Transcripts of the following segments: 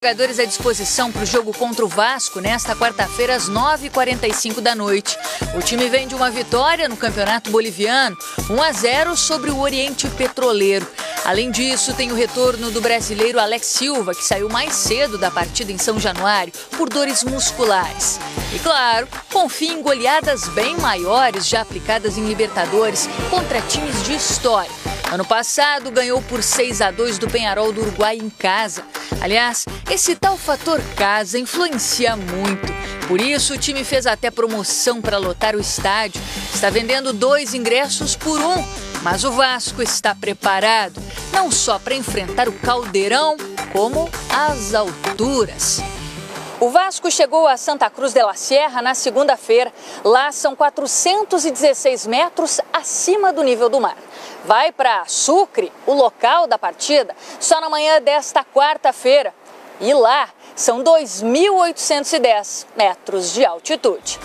Jogadores à disposição para o jogo contra o Vasco nesta quarta-feira às 9h45 da noite. O time vem de uma vitória no Campeonato Boliviano, 1-0 sobre o Oriente Petroleiro. Além disso, tem o retorno do brasileiro Alex Silva, que saiu mais cedo da partida em São Januário por dores musculares. E claro, confia em goleadas bem maiores já aplicadas em Libertadores contra times de história. Ano passado, ganhou por 6-2 do Peñarol do Uruguai em casa. Aliás, esse tal fator casa influencia muito. Por isso, o time fez até promoção para lotar o estádio. Está vendendo 2 ingressos por 1. Mas o Vasco está preparado, não só para enfrentar o Caldeirão, como as alturas. O Vasco chegou a Santa Cruz de la Sierra na segunda-feira. Lá são 416 metros acima do nível do mar. Vai para Sucre, o local da partida, só na manhã desta quarta-feira. E lá são 2.810 metros de altitude.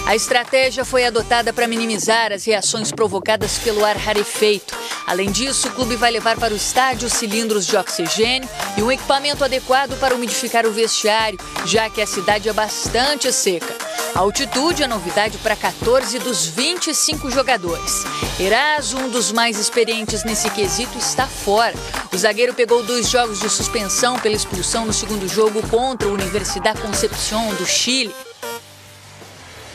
A estratégia foi adotada para minimizar as reações provocadas pelo ar rarefeito. Além disso, o clube vai levar para o estádio cilindros de oxigênio e um equipamento adequado para umidificar o vestiário, já que a cidade é bastante seca. A altitude é novidade para 14 dos 25 jogadores. Eraso, um dos mais experientes nesse quesito, está fora. O zagueiro pegou 2 jogos de suspensão pela expulsão no segundo jogo contra a Universidad Concepción do Chile.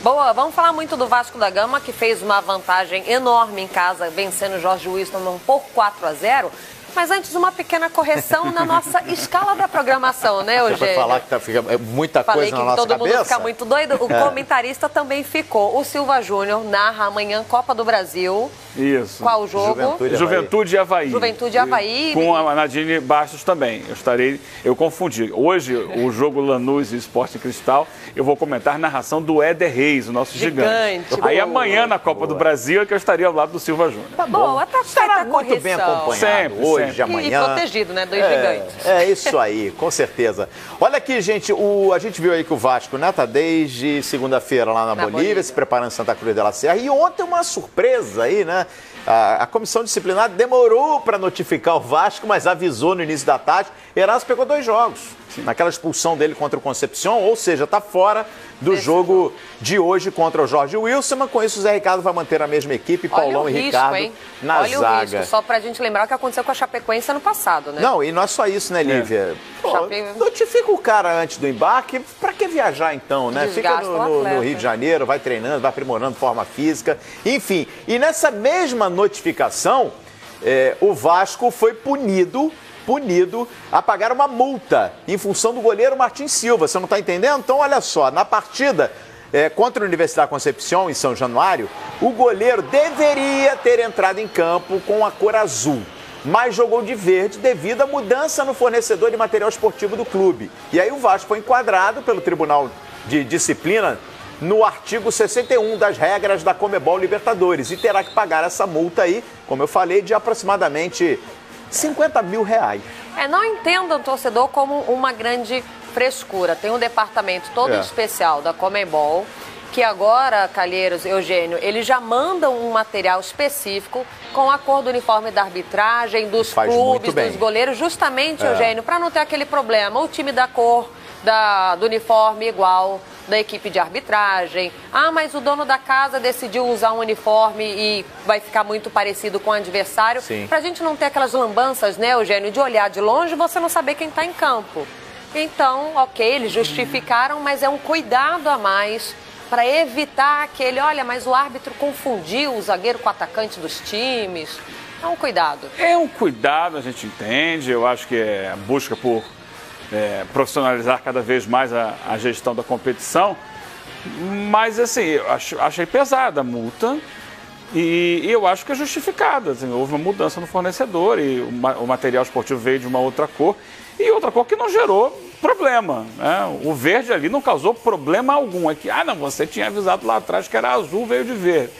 Boa, vamos falar muito do Vasco da Gama, que fez uma vantagem enorme em casa, vencendo o Jorge Wilson por 4-0. Mas antes, uma pequena correção na nossa escala da programação, né, Eugênio? Você vai falar que fica muita coisa na nossa cabeça? Falei que todo mundo fica muito doido. O comentarista também ficou. O Silva Júnior narra amanhã Copa do Brasil. Isso. Qual jogo? Juventude e Avaí. Juventude e Avaí. Com a Nadine Bastos também. Eu confundi. Hoje, o jogo Lanús e Sport Cristal, eu vou comentar a narração do Éder Reis, o nosso gigante. Aí amanhã, na Copa do Brasil, é que eu estaria ao lado do Silva Júnior. Tá bom, estará muito bem acompanhado hoje, amanhã. E protegido, né? 2 gigantes. É isso aí, com certeza. Olha aqui, gente, a gente viu aí que o Vasco, né, tá desde segunda-feira lá na Bolívia, se preparando em Santa Cruz de la Sierra. E ontem uma surpresa aí, né? A comissão disciplinar demorou para notificar o Vasco, mas avisou no início da tarde. Eraso pegou 2 jogos. Naquela expulsão dele contra o Concepción, ou seja, está fora do jogo de hoje contra o Jorge Wilson. Com isso, o Zé Ricardo vai manter a mesma equipe, Paulão e Ricardo na zaga. Olha o risco, só pra gente lembrar o que aconteceu com a Chapecoense ano passado, né? Não, e não é só isso, né, Lívia? Notifica o cara antes do embarque, pra que viajar então, né? Fica no Rio de Janeiro, vai treinando, vai aprimorando forma física, enfim. E nessa mesma notificação, o Vasco foi punido a pagar uma multa em função do goleiro Martin Silva. Você não está entendendo? Então, olha só, na partida contra a Universidade Concepción, em São Januário, o goleiro deveria ter entrado em campo com a cor azul, mas jogou de verde devido à mudança no fornecedor de material esportivo do clube. E aí o Vasco foi enquadrado pelo Tribunal de Disciplina no artigo 61 das regras da Conmebol Libertadores e terá que pagar essa multa aí, como eu falei, de aproximadamente 50 mil reais. Não entendam, torcedor, como uma grande frescura. Tem um departamento todo especial da Conmebol, que agora, Calheiros, Eugênio, eles já mandam um material específico com a cor do uniforme da arbitragem, dos clubes, dos goleiros, justamente, Eugênio, para não ter aquele problema. O time da cor do uniforme igual da equipe de arbitragem. Mas o dono da casa decidiu usar um uniforme e vai ficar muito parecido com o adversário. Pra gente não ter aquelas lambanças, né, Eugênio, de olhar de longe e você não saber quem tá em campo. Então, ok, eles justificaram, mas é um cuidado a mais para evitar aquele, olha, mas o árbitro confundiu o zagueiro com o atacante dos times. É um cuidado. É um cuidado, a gente entende. Eu acho que é a busca por profissionalizar cada vez mais a gestão da competição, mas assim, eu achei pesada a multa e eu acho que é justificada. Assim, houve uma mudança no fornecedor e o material esportivo veio de uma outra cor e outra cor que não gerou problema, né? O verde ali não causou problema algum. É que, não, você tinha avisado lá atrás que era azul, veio de verde.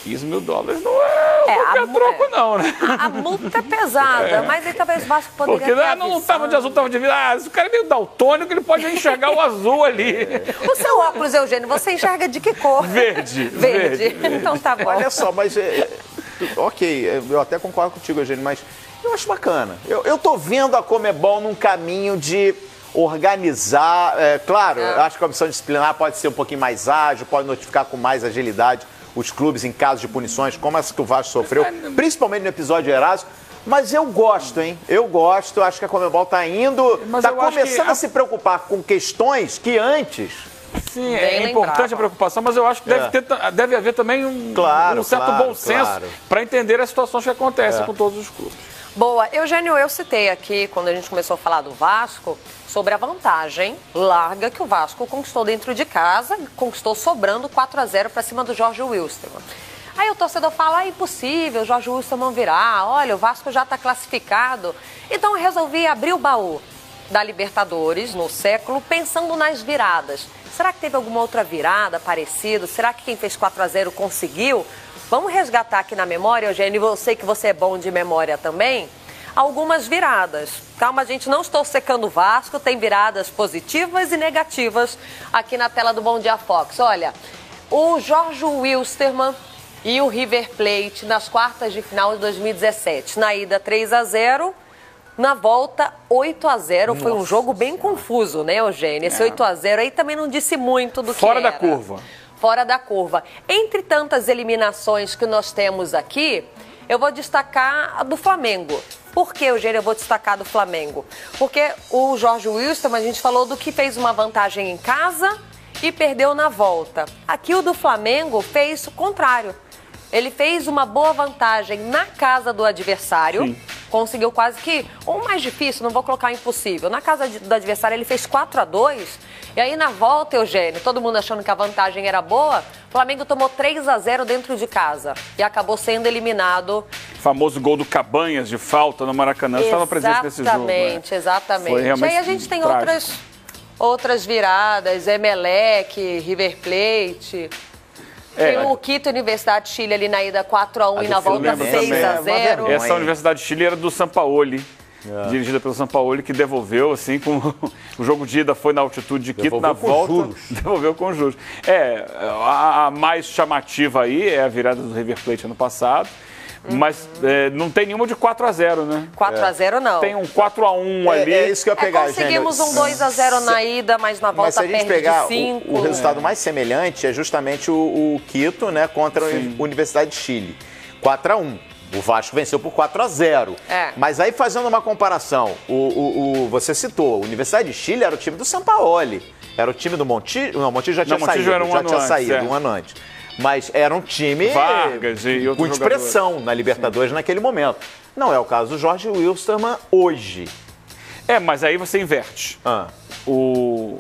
15 mil dólares não é qualquer troco, não, né? A multa é pesada, mas aí talvez o Vasco poderia ter avisado. Não estava de azul, estava de verde. Esse cara é meio daltônico, ele pode enxergar o azul ali. O seu óculos, Eugênio, você enxerga de que cor? Verde. Então tá bom. Olha só, mas ok, eu até concordo contigo, Eugênio, mas Eu acho bacana. Eu tô vendo a Conmebol num caminho de organizar. Claro, eu acho que a comissão disciplinar pode ser um pouquinho mais ágil, pode notificar com mais agilidade os clubes em caso de punições, como essa que o Vasco sofreu, principalmente no episódio Eraso. Mas eu gosto, hein? Eu gosto, acho que a Conmebol tá começando a se preocupar com questões que antes... Sim, é importante a preocupação, mas eu acho que deve haver também um certo bom senso para entender as situações que acontecem com todos os clubes. Boa. Eugênio, eu citei aqui, quando a gente começou a falar do Vasco, sobre a vantagem larga que o Vasco conquistou dentro de casa, conquistou sobrando 4-0 para cima do Jorge Wilstermann. Aí o torcedor fala, é impossível, o Jorge Wilstermann virar, olha, o Vasco já está classificado. Então eu resolvi abrir o baú da Libertadores no século, pensando nas viradas. Será que teve alguma outra virada parecida? Será que quem fez 4-0 conseguiu? Vamos resgatar aqui na memória, Eugênio, eu sei que você é bom de memória também, algumas viradas. Calma, gente, não estou secando o Vasco, tem viradas positivas e negativas aqui na tela do Bom Dia Fox. Olha, o Jorge Wilstermann e o River Plate nas quartas de final de 2017. Na ida 3-0, na volta 8-0. Foi um jogo bem confuso, né, Eugênio? Esse 8-0 aí também não disse muito do que era. Fora da curva. Fora da curva. Entre tantas eliminações que nós temos aqui, eu vou destacar a do Flamengo. Por que, Eugênio, eu vou destacar do Flamengo? Porque o Jorge Wilstermann, a gente falou do que fez uma vantagem em casa e perdeu na volta. Aqui o do Flamengo fez o contrário. Ele fez uma boa vantagem na casa do adversário. Sim. Conseguiu quase que, ou mais difícil, não vou colocar impossível. Na casa do adversário ele fez 4-2. E aí na volta, Eugênio, todo mundo achando que a vantagem era boa, o Flamengo tomou 3-0 dentro de casa. E acabou sendo eliminado. O famoso gol do Cabanhas de falta no Maracanã. Você estava presente nesse jogo. Exatamente, exatamente. E aí a gente tem outras viradas, Emelec, River Plate... Tem o Quito Universidade de Chile ali na ida 4-1 e na volta 6-0. Essa Universidade de Chile era do Sampaoli, dirigida pelo Sampaoli, que devolveu, assim, com o jogo de ida foi na altitude de Quito, na volta devolveu com juros. A mais chamativa aí é a virada do River Plate ano passado. Mas não tem nenhuma de 4-0, né? 4-0 não. Tem um 4-1 ali. É isso que eu ia pegar, conseguimos um 2-0 na ida, mas na volta perde de 5. Mas se a gente pegar o resultado mais semelhante é justamente o Quito, né, contra a Universidade de Chile. 4-1. O Vasco venceu por 4-0. Mas aí, fazendo uma comparação, você citou, a Universidade de Chile era o time do Sampaoli. Era o time do Montijo. Não, o Montijo já tinha saído um ano antes. Mas era um time Vargas e com expressão na Libertadores naquele momento. Não é o caso do Jorge Wilstermann hoje. Mas aí você inverte. O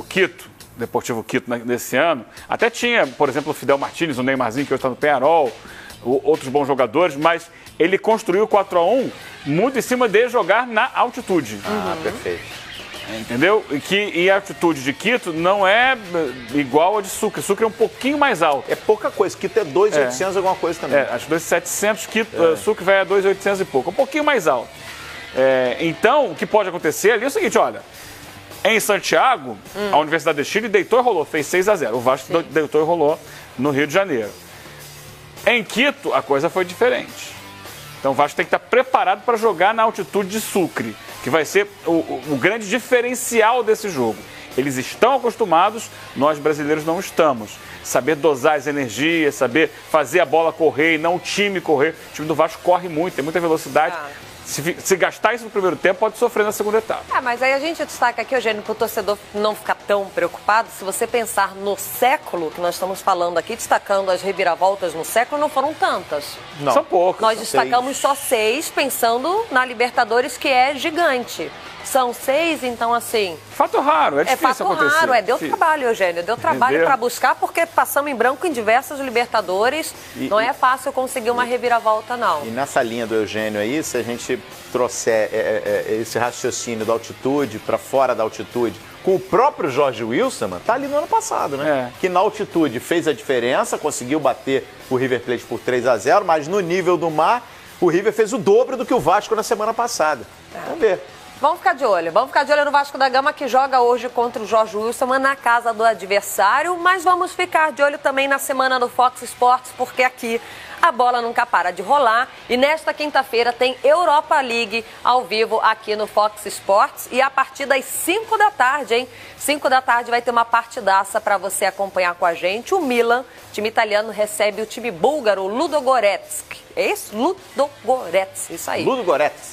Quito, Deportivo Quito nesse ano, até tinha, por exemplo, o Fidel Martínez, o Neymarzinho, que hoje está no Peñarol, outros bons jogadores, mas ele construiu o 4-1 muito em cima de jogar na altitude. Perfeito. Entendeu? E a altitude de Quito não é igual a de Sucre. Sucre é um pouquinho mais alto. É pouca coisa. Quito é 2.800 alguma coisa também. Acho que 2.700. Sucre vai a 2.800 e pouco. Um pouquinho mais alto. Então, o que pode acontecer ali é o seguinte, olha. Em Santiago, a Universidade de Chile deitou e rolou. Fez 6-0. O Vasco deitou e rolou no Rio de Janeiro. Em Quito, a coisa foi diferente. Então o Vasco tem que estar preparado para jogar na altitude de Sucre, que vai ser o grande diferencial desse jogo. Eles estão acostumados, nós brasileiros não estamos. Saber dosar as energias, saber fazer a bola correr e não o time correr. O time do Vasco corre muito, tem muita velocidade. Se gastar isso no primeiro tempo, pode sofrer na segunda etapa. Mas aí a gente destaca aqui, Eugênio, para o torcedor não ficar tão preocupado. Se você pensar no século que nós estamos falando aqui, destacando as reviravoltas no século, não foram tantas. Não. São poucas. Nós destacamos só 6, pensando na Libertadores, que é gigante. São 6, então assim... Fato raro, é difícil acontecer. Fato raro, deu trabalho, Eugênio. Deu trabalho para buscar, porque passamos em branco em diversas Libertadores. Não é fácil conseguir uma reviravolta, não. E nessa linha do Eugênio aí, se a gente trouxer esse raciocínio da altitude para fora da altitude, com o próprio Jorge Wilstermann, tá ali no ano passado, né? Que na altitude fez a diferença, conseguiu bater o River Plate por 3-0, mas no nível do mar, o River fez o dobro do que o Vasco na semana passada. Vamos ver. Vamos ficar de olho no Vasco da Gama, que joga hoje contra o Jorge Wilstermann na casa do adversário, mas vamos ficar de olho também na semana do Fox Sports, porque aqui A bola nunca para de rolar e nesta quinta-feira tem Europa League ao vivo aqui no Fox Sports e a partir das 5 da tarde, hein? 5 da tarde vai ter uma partidaça para você acompanhar com a gente. O Milan, time italiano, recebe o time búlgaro, o Ludogorets. É isso? Ludogorets, isso aí. Ludogorets.